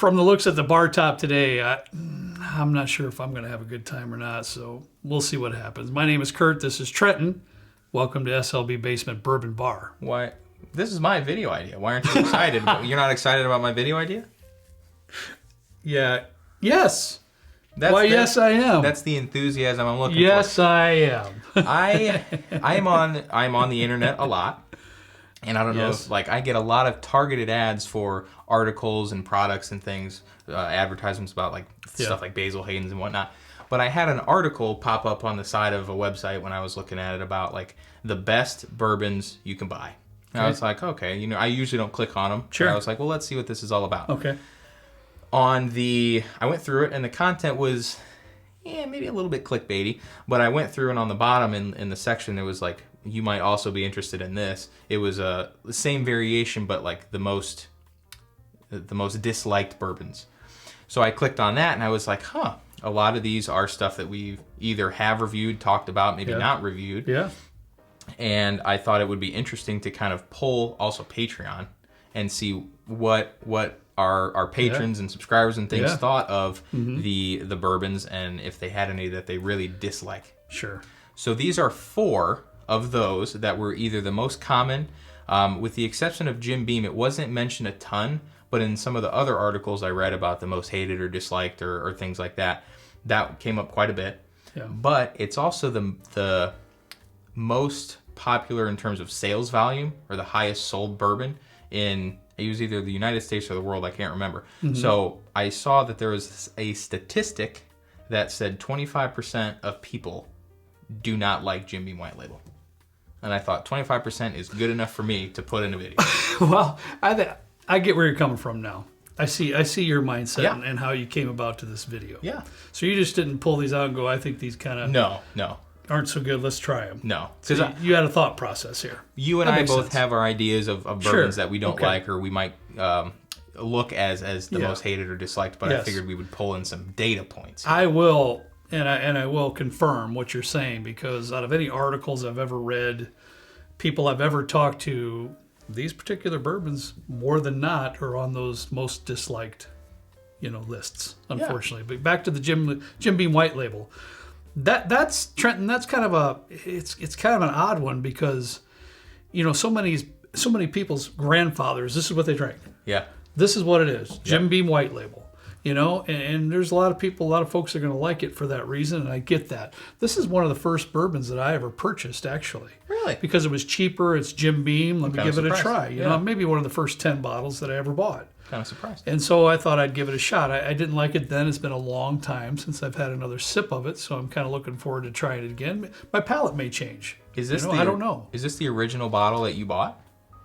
from the looks at the bar top today, I'm not sure if I'm going to have a good time or not, so we'll see what happens. My name is Kurt. This is Trenton. Welcome to SLB Basement Bourbon Bar. Why? This is my video idea. Why aren't you excited? You're not excited about my video idea? Yeah. Yes. Yes, I am. That's the enthusiasm I'm looking for. Yes, I am. I'm on the internet a lot. And I don't know if, I get a lot of targeted ads for articles and products and things, advertisements about, stuff like Basil, Hayden's, and whatnot. But I had an article pop up on the side of a website when I was looking at it about, the best bourbons you can buy. And I was like, okay, I usually don't click on them. Sure. I was like, well, let's see what this is all about. Okay. I went through it, and the content was, maybe a little bit clickbaity. But I went through, and on the bottom in the section, there was you might also be interested in this. It was the same variation, but the most disliked bourbons. So I clicked on that, and I was like, huh, a lot of these are stuff that we either have reviewed, talked about, maybe not reviewed. Yeah. And I thought it would be interesting to kind of pull also Patreon and see what our patrons and subscribers and things thought of the bourbons, and if they had any that they really dislike. Sure. So these are 4 of those that were either the most common, with the exception of Jim Beam. It wasn't mentioned a ton, but in some of the other articles I read about the most hated or disliked or things like that, that came up quite a bit. Yeah. But it's also the most popular in terms of sales volume, or the highest sold bourbon in, it was either the United States or the world, I can't remember. So I saw that there was a statistic that said 25% of people do not like Jim Beam White Label. And I thought 25% is good enough for me to put in a video. Well, I get where you're coming from now. I see your mindset and how you came about to this video. Yeah. So you just didn't pull these out and go, I think these kind of No. aren't so good, let's try them. No. So you had a thought process here. You and I both have our ideas of bourbons that we don't like, or we might look as the most hated or disliked, but I figured we would pull in some data points. I will, and I will confirm what you're saying, because out of any articles I've ever read, people I've ever talked to, these particular bourbons, more than not, are on those most disliked, lists, unfortunately. But back to the Jim Beam White Label. That's Trenton. That's kind of it's kind of an odd one, because, so many people's grandfathers, this is what they drank. Yeah. This is what it is. Jim Beam White Label. And there's a lot of folks are going to like it for that reason, and I get that. This is one of the first bourbons that I ever purchased, actually. Really? Because it was cheaper. It's Jim Beam. Let me give it a try. Yeah. Maybe one of the first 10 bottles that I ever bought. Kind of surprised. And so I thought I'd give it a shot. I didn't like it then. It's been a long time since I've had another sip of it, so I'm kind of looking forward to trying it again. My palate may change. Is this I don't know. Is this the original bottle that you bought?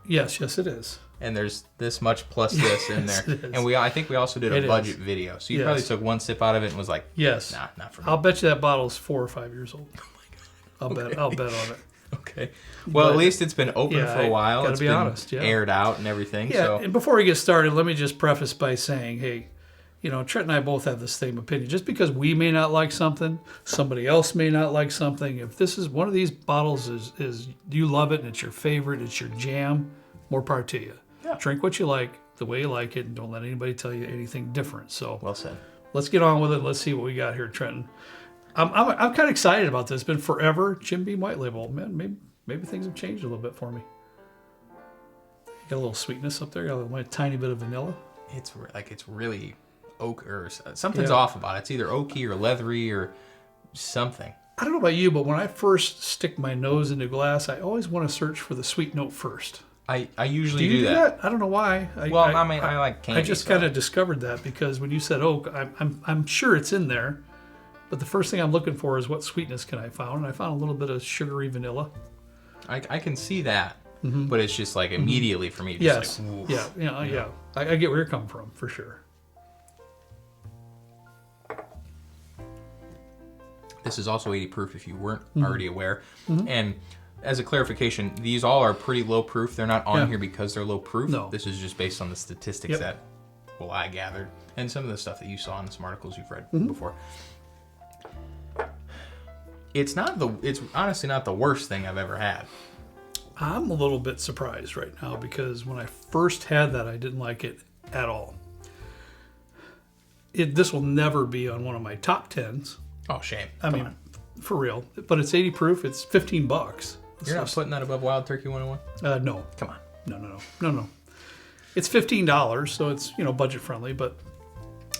Yes, it is. And there's this much plus this in there. And I think we also did a budget video. So you probably took one sip out of it and was like, yes, nah, not for me. I'll bet you that bottle's 4 or 5 years old. Oh my God. I'll bet on it. Okay. Well, at least it's been open for a while. Gotta be honest. Yeah. Aired out and everything. Yeah. So. And before we get started, let me just preface by saying, hey, Trent and I both have the same opinion. Just because we may not like something, somebody else may not like something. If this is one of these bottles is you love it and it's your favorite, it's your jam, more power to you. Yeah. Drink what you like, the way you like it, and don't let anybody tell you anything different. So well said. Let's get on with it. Let's see what we got here, Trenton. I'm kind of excited about this. It's been forever. Jim Beam White Label. Man, maybe things have changed a little bit for me. Got a little sweetness up there. Got a tiny bit of vanilla. It's really oak, or something's off about it. It's either oaky or leathery or something. I don't know about you, but when I first stick my nose into glass, I always want to search for the sweet note first. I usually do that. I don't know why. I like candy. I just kind of discovered that because when you said oak, I'm sure it's in there, but the first thing I'm looking for is what sweetness can I find, and I found a little bit of sugary vanilla. I can see that, but it's just immediately for me. Just yeah. I get where you're coming from for sure. This is also 80 proof if you weren't already aware, and. As a clarification, these all are pretty low proof. They're not on here because they're low proof. No. This is just based on the statistics that, I gathered, and some of the stuff that you saw in some articles you've read before. It's honestly not the worst thing I've ever had. I'm a little bit surprised right now because when I first had that, I didn't like it at all. this will never be on one of my top 10s. Oh, shame. I mean, for real. But it's 80 proof. It's $15. You're not putting that above Wild Turkey 101? No. Come on. No. It's $15, so it's, budget friendly, but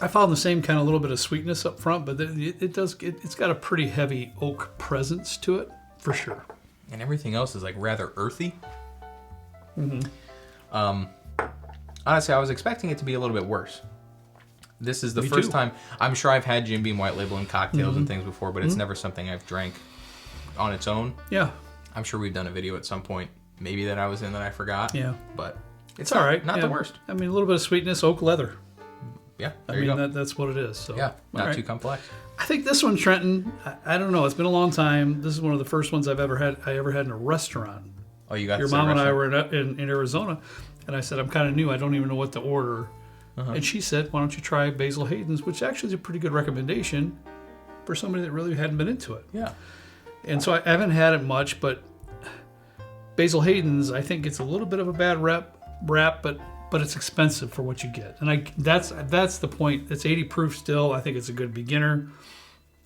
I found the same kind of little bit of sweetness up front, but it's got a pretty heavy oak presence to it, for sure. And everything else is like rather earthy. Honestly, I was expecting it to be a little bit worse. This is the first time. I'm sure I've had Jim Beam White Label in cocktails and things before, but it's never something I've drank on its own. Yeah. I'm sure we've done a video at some point, maybe that I was in that I forgot. Yeah. But It's all right. Not the worst. I mean, a little bit of sweetness, oak leather. Yeah, that's what it is. So yeah, not too complex. I think this one, Trenton, I don't know. It's been a long time. This is one of the first ones I ever had in a restaurant. Oh, you got your mom and I were in Arizona, and I said, I'm kind of new. I don't even know what to order. And she said, why don't you try Basil Hayden's, which actually is a pretty good recommendation for somebody that really hadn't been into it. Yeah. And so I haven't had it much, but Basil Hayden's, I think it's a little bit of a bad rap, but it's expensive for what you get. And that's the point. It's 80 proof still. I think it's a good beginner.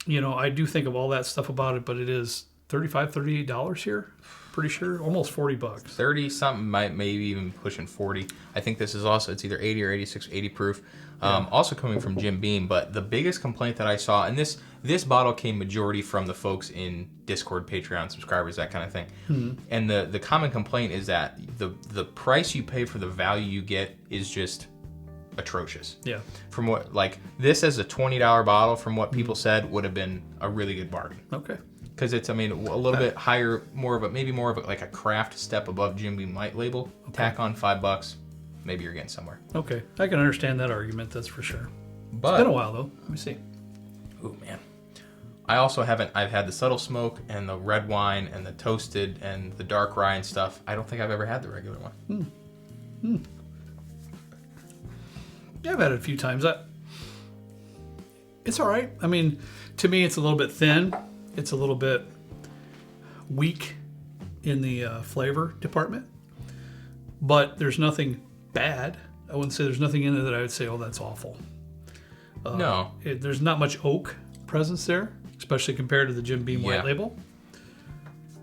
I do think of all that stuff about it, but it is $35, $38 here. Pretty sure, almost $40. 30 something, maybe even pushing 40. I think this is also, it's either 80 or 86, 80 proof. Also coming from Jim Beam, but the biggest complaint that I saw, and this bottle came majority from the folks in Discord, Patreon subscribers, that kind of thing. And the common complaint is that the price you pay for the value you get is just atrocious. Yeah. From what, like, this as a $20 bottle, from what people said, would have been a really good bargain. Okay. Because it's, a little bit higher, maybe more of like a craft step above Jim Beam White Label. Okay. Tack on $5, maybe you're getting somewhere. Okay, I can understand that argument. That's for sure. But it's been a while though. Let me see. Oh man, I also haven't. I've had the subtle smoke and the red wine and the toasted and the dark rye and stuff. I don't think I've ever had the regular one. Yeah, I've had it a few times. It's all right. I mean, to me, it's a little bit thin. It's a little bit weak in the flavor department, but there's nothing bad. I wouldn't say there's nothing in there that I would say, oh, that's awful. No. There's not much oak presence there, especially compared to the Jim Beam White Label.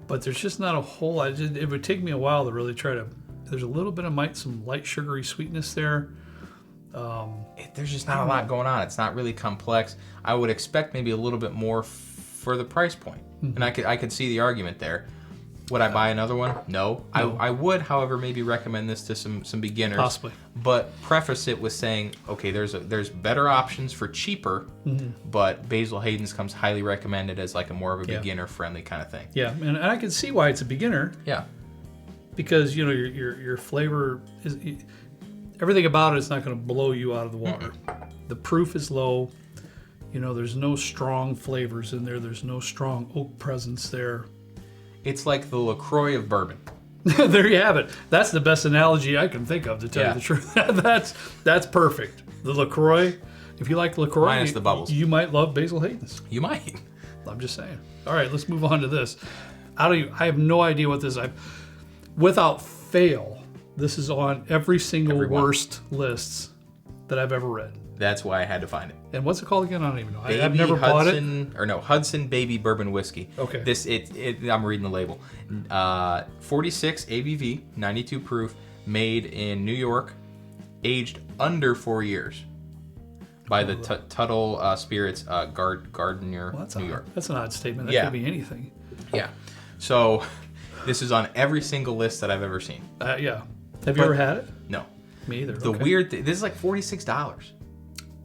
But there's just not a whole lot. It would take me a while to really try to... There's a little bit of some light sugary sweetness there. There's just not a lot going on. It's not really complex. I would expect maybe a little bit more for the price point. And I could see the argument there. Would I buy another one? No. I would, however, maybe recommend this to some beginners. Possibly. But preface it with saying, okay, there's better options for cheaper, but Basil Hayden's comes highly recommended as like a more of a beginner-friendly kind of thing. Yeah, and I can see why it's a beginner. Yeah. Because, your flavor is... Everything about it is not going to blow you out of the water. The proof is low. There's no strong flavors in there. There's no strong oak presence there. It's like the LaCroix of bourbon. There you have it. That's the best analogy I can think of, to tell you the truth. That's perfect. The LaCroix. If you like LaCroix, minus the bubbles, you might love Basil Hayden's. You might. I'm just saying. All right, let's move on to this. I have no idea what this. Without fail, this is on every single worst lists that I've ever read. That's why I had to find it. And what's it called again? I don't even know. I've never bought it. Hudson Baby Bourbon Whiskey. Okay. I'm reading the label. 46 ABV, 92 proof, made in New York, aged under 4 years by the Tuttle Spirits Gardner, New York. That's an odd statement. That could be anything. Yeah. So this is on every single list that I've ever seen. Yeah. Have you ever had it? No. Me either. The weird thing, this is like $46.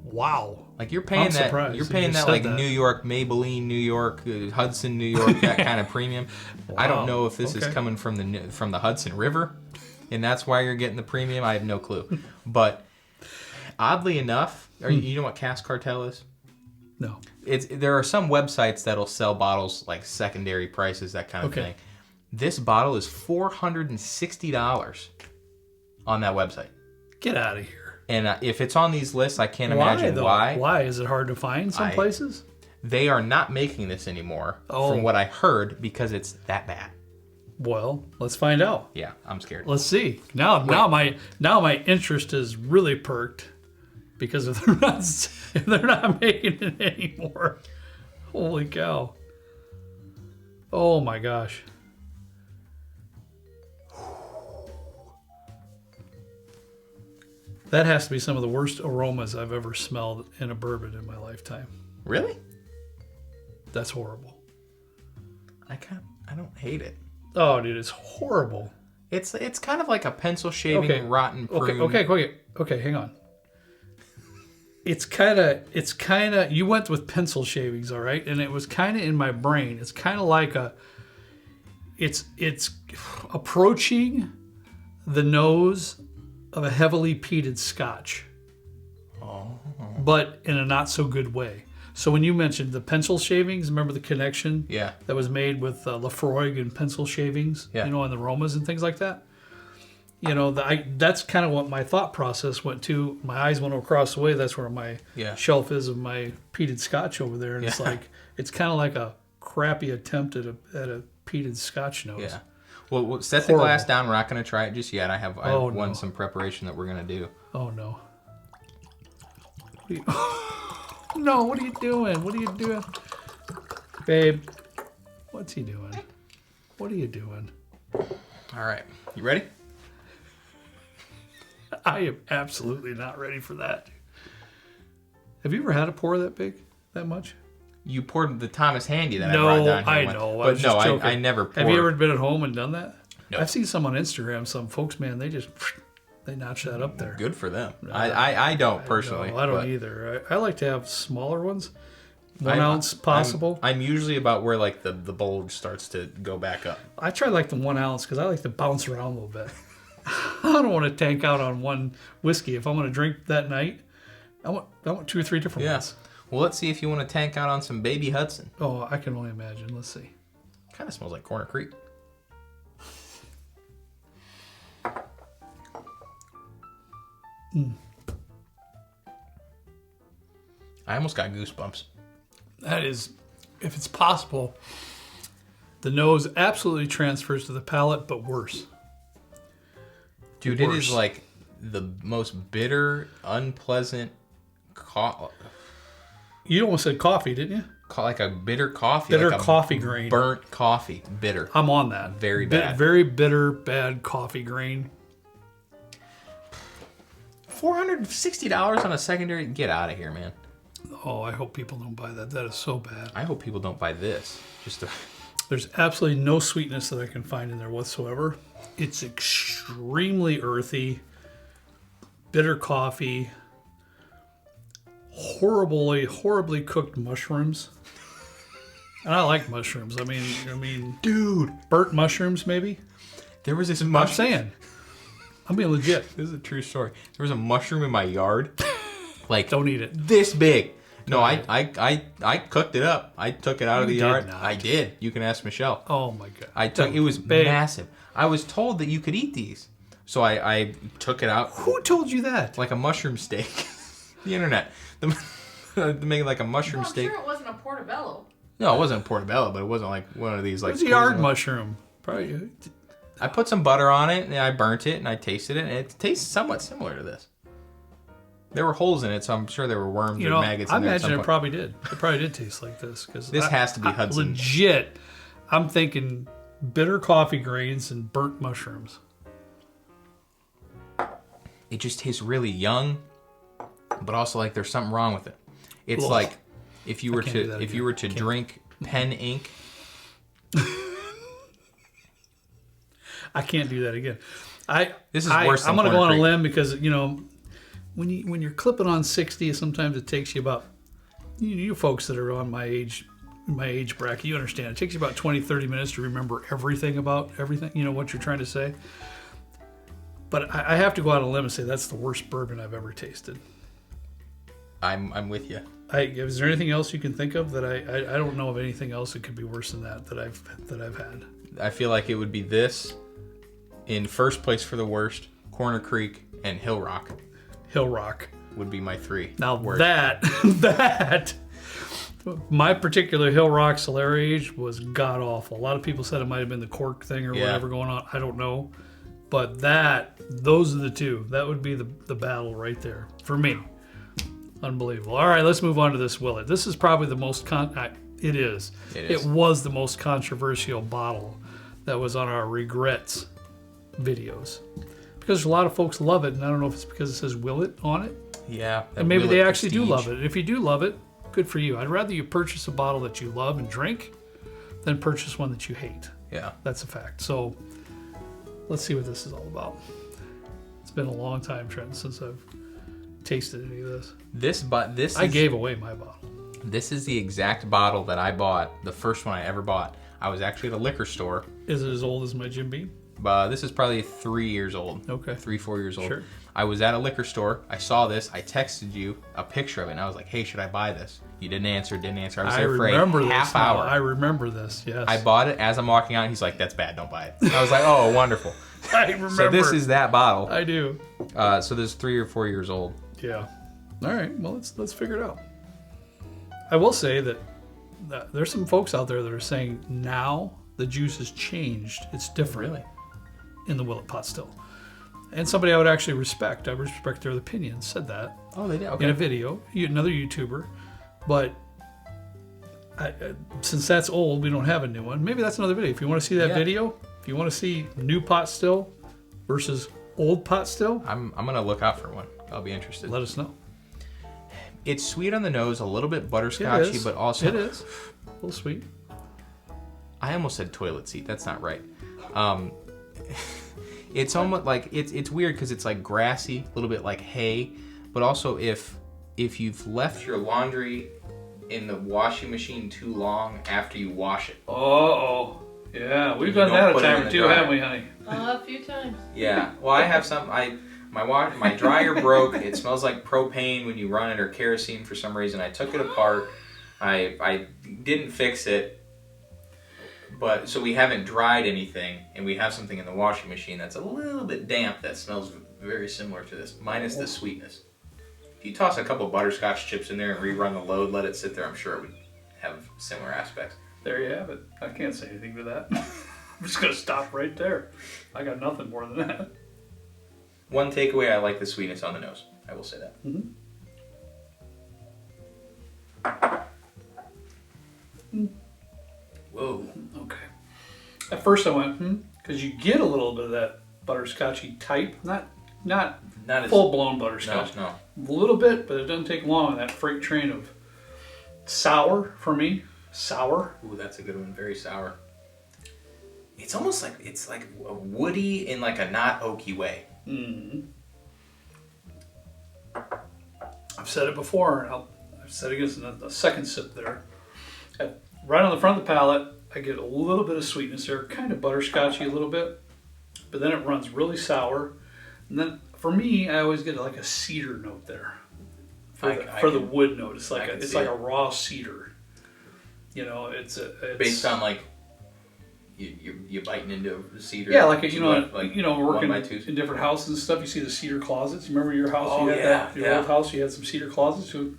Wow. Like you're paying that. Surprised. You're paying that like New York, Maybelline, New York, Hudson, New York, that kind of premium. Wow. I don't know if this is coming from the Hudson River, and that's why you're getting the premium. I have no clue. But oddly enough, you know what Cask Cartel is? No. There are some websites that'll sell bottles like secondary prices, that kind of thing. This bottle is $460 on that website. Get out of here. And if it's on these lists, I can't imagine why. Why? Is it hard to find some places? They are not making this anymore, from what I heard, because it's that bad. Well, let's find out. Yeah, I'm scared. Let's see. Now my interest is really perked. because if they're not making it anymore. Holy cow. Oh my gosh. That has to be some of the worst aromas I've ever smelled in a bourbon in my lifetime. Really? That's horrible. I don't hate it. Oh, dude, it's horrible. It's kind of like a pencil shaving rotten prune. Okay, hang on. It's kind of you went with pencil shavings, all right? And it was kind of in my brain. It's kind of like it's approaching the nose of a heavily peated scotch. Oh. But in a not so good way. So when you mentioned the pencil shavings, remember the connection that was made with Lafroig and pencil shavings, and the aromas and things like that? That's kind of what my thought process went to. My eyes went across the way. That's where my shelf is of my peated scotch over there. And it's kind of like a crappy attempt at a peated scotch nose. Yeah. Well, set the glass down. We're not going to try it just yet. I have some preparation that we're going to do. Oh, no. No, what are you doing? What are you doing? Babe, what's he doing? What are you doing? All right. You ready? I am absolutely not ready for that. Have you ever had a pour that big? That much? You poured the Thomas Handy that I brought down here. I know. But no, I never poured. Have you ever been at home and done that? No. I've seen some on Instagram. Some folks, man, they notch that up there. Good for them. I don't personally. No, I don't either. I like to have smaller ones. 1 ounce possible. I'm usually about where like the bulge starts to go back up. I try like the 1 ounce because I like to bounce around a little bit. I don't want to tank out on one whiskey. If I'm going to drink that night, I want 2 or 3 different ones. Well, let's see if you want to tank out on some baby Hudson. Oh, I can only imagine. Let's see. Kind of smells like Corner Creek. I almost got goosebumps. That is, if it's possible, the nose absolutely transfers to the palate, but worse. Dude, it is like the most bitter, unpleasant You almost said coffee, didn't you? Like a bitter coffee. Bitter like a coffee grain. Burnt coffee. Bitter. I'm on that. Very bad. Very bitter, bad coffee grain. $460 on a secondary? Get out of here, man. Oh, I hope people don't buy that. That is so bad. I hope people don't buy this. There's absolutely no sweetness that I can find in there whatsoever. It's extremely earthy, bitter coffee, horribly cooked mushrooms. And I like mushrooms. I mean, dude, burnt mushrooms maybe. There was this I'm saying, I'm being legit. This is a true story. There was a mushroom in my yard, like don't eat it. This big. No, I cooked it up. I took it out of the yard. Not. I did. You can ask Michelle. Oh my god. It was massive. I was told that you could eat these. So I took it out. Who told you that? Like a mushroom steak. The internet. Making like a mushroom steak. I'm sure it wasn't a portobello. No, it wasn't a portobello, but it wasn't like one of these like. It was a yard mushroom. Probably. I put some butter on it and I burnt it and I tasted it and it tastes somewhat similar to this. There were holes in it, so I'm sure there were worms or maggots in there. I imagine it probably did. It probably did taste like this. This has to be Hudson. Legit, I'm thinking bitter coffee grains and burnt mushrooms. It just tastes really young, but also like there's something wrong with it. It's like if you were to drink pen ink. I can't do that again. This is worse than I'm going to go on a Creek. limb because when you're clipping on 60, sometimes it takes you about you folks that are on my age bracket, you understand. It takes you about 20-30 minutes to remember everything about everything. What you're trying to say. But I have to go out on a limb and say that's the worst bourbon I've ever tasted. I'm with you. Is there anything else you can think of that I don't know of anything else that could be worse than that I've had? I feel like it would be this in first place for the worst. Corner Creek and Hill Rock. Hill Rock would be my 3. Now worst. that my particular Hill Rock Solera age was god awful. A lot of people said it might have been the cork thing or whatever going on. I don't know, but those are the two. That would be the battle right there for me. Unbelievable. All right, let's move on to this Willett. This is probably the most it is. It was the most controversial bottle that was on our regrets videos, because a lot of folks love it, and I don't know if it's because it says Willett on it. Yeah. And maybe they actually do love it. If you do love it, good for you. I'd rather you purchase a bottle that you love and drink than purchase one that you hate. Yeah. That's a fact. So let's see what this is all about. It's been a long time, Trent, since I've tasted any of this. I gave away my bottle. This is the exact bottle that I bought, the first one I ever bought. I was actually at a liquor store. Is it as old as my Jim Beam? This is probably 3 years old. Okay. 3-4 years old. Sure. I was at a liquor store. I saw this. I texted you a picture of it, and I was like, hey, should I buy this? You didn't answer. I was there for a half hour. I remember this, yes. I bought it. As I'm walking out, he's like, that's bad. Don't buy it. I was like, oh, wonderful. I remember. So this is that bottle. I do. So this is 3 or 4 years old. Yeah. All right. Well, let's figure it out. I will say that there's some folks out there that are saying now the juice has changed. It's different. Really? In the Willett pot still. And somebody I would actually respect. I would respect their opinion. Said that. Oh, they did? Okay. In a video. Another YouTuber. But since that's old, we don't have a new one. Maybe that's another video. If you want to see that video, if you want to see new pot still versus old pot still, I'm going to look out for one. I'll be interested. Let us know. It's sweet on the nose, a little bit butterscotchy, but also... It is. A little sweet. I almost said toilet seat. That's not right. It's almost like... It's weird because it's like grassy, a little bit like hay, but also if you've left your laundry in the washing machine too long after you wash it. Oh, yeah. We've done that a time or two, haven't we, honey? A few times. Yeah. Well, I have some... My dryer broke. It smells like propane when you run it, or kerosene for some reason. I took it apart. I didn't fix it, but so we haven't dried anything, and we have something in the washing machine that's a little bit damp that smells very similar to this, minus the sweetness. If you toss a couple butterscotch chips in there and rerun the load, let it sit there, I'm sure it would have similar aspects. There you have it. I can't say anything to that. I'm just going to stop right there. I got nothing more than that. One takeaway, I like the sweetness on the nose. I will say that. Mm-hmm. Whoa. Okay. At first I went, because you get a little bit of that butterscotchy type. Not full-blown butterscotch. No. A little bit, but it doesn't take long on that freight train of sour for me. Sour. Ooh, that's a good one. Very sour. It's almost like it's like a woody in like a not oaky way. Mm. I've said it before, and I've said it again in the second sip there. Right on the front of the palate, I get a little bit of sweetness there, kind of butterscotchy a little bit, but then it runs really sour. And then for me, I always get like a cedar note there for the wood note. It's like a raw cedar. You know, it's based on like. You biting into cedar? Yeah, working 1 by 2. in different houses and stuff. You see the cedar closets. Remember your house? Oh, Your old house. You had some cedar closets. So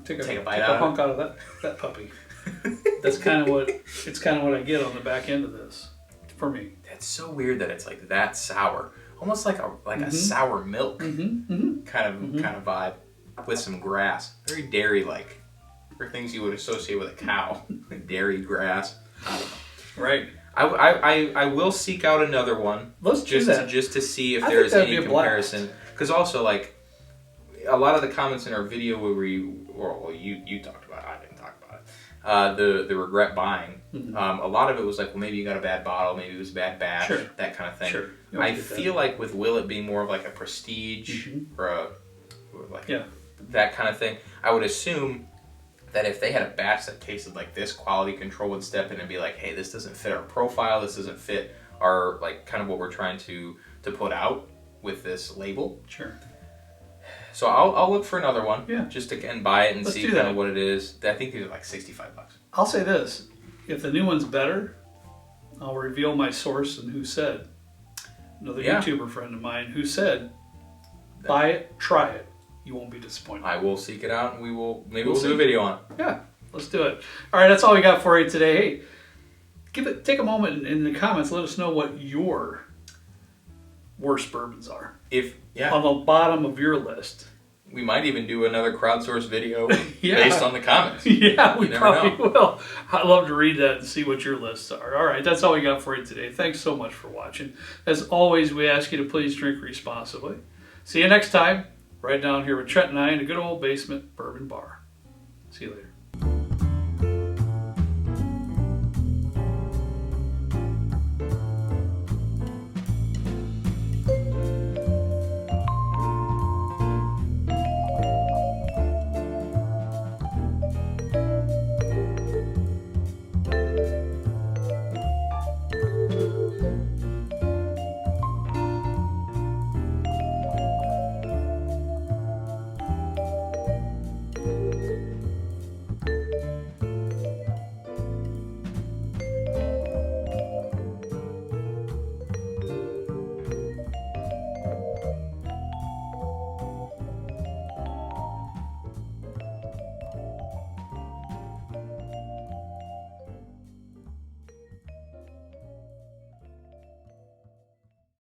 take a hunk out of that puppy. That's kind of what I get on the back end of this, for me. That's so weird that it's like that sour, almost like a sour milk kind of vibe with some grass, very dairy like, or things you would associate with a cow, like dairy grass. I don't know. Right. I will seek out another one. Let's do that. Just to see if there's any comparison. Because also, like, a lot of the comments in our video where you talked about it, I didn't talk about it. The regret buying. Mm-hmm. A lot of it was like, well, maybe you got a bad bottle, maybe it was a bad batch, that kind of thing. Sure. I feel like with Willett being more of like a prestige or that kind of thing, I would assume that if they had a batch that tasted like this, quality control would step in and be like, hey, this doesn't fit our profile, this doesn't fit our, like, kind of what we're trying to put out with this label. Sure. So I'll look for another one, just to and buy it and Let's see kind of what it is. I think these are like $65. I'll say this: if the new one's better, I'll reveal my source and who said. Another YouTuber friend of mine who said, "Buy it, try it. You won't be disappointed." I will seek it out, and we'll do a video on it. Yeah, let's do it. All right, that's all we got for you today. Hey, take a moment in the comments. Let us know what your worst bourbons are. On the bottom of your list, We might even do another crowdsourced video Yeah. based on the comments. Yeah, we You never probably know. will. I'd love to read that and see what your lists are. All right, that's all we got for you today. Thanks so much for watching. As always, we ask you to please drink responsibly. See you next time, right down here with Trent and I in a good old basement bourbon bar. See you later.